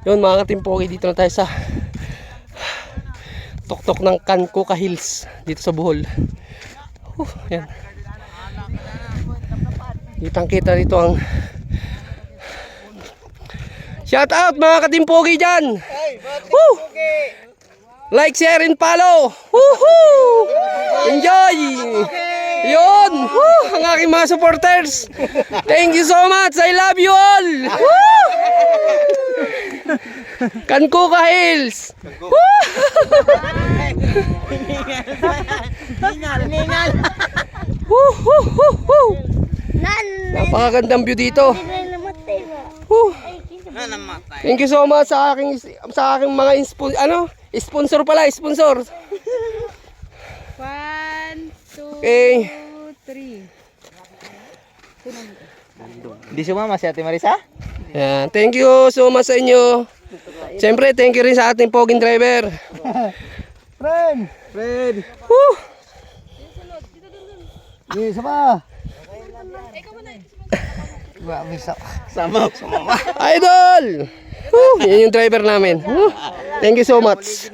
Yun mga katimpogi, dito na tayo sa tuktok ng Kankuka Hills dito sa Bohol. Yan. Kitang kita dito ang shout out mga katimpogi dyan. Woo! Like, share, and follow. Woohoo! Enjoy! Yun! Woo! Ang aking mga supporters. Thank you so much. I love you all. Woo! Kankuka Hills. Woo! Woo! Napakagandang view dito. Woo! Thank you so much sa aking mga sponsor pala, sponsor. 1, 2, Okay. 3. Di sumama si Ate Marisa? Yan. Thank you so much sa inyo. Siyempre, thank you rin sa ating poging driver. Friend! Woo! Isa pa! Sama. Idol! Woo! Yan yung driver namin. Woo! Thank you so much.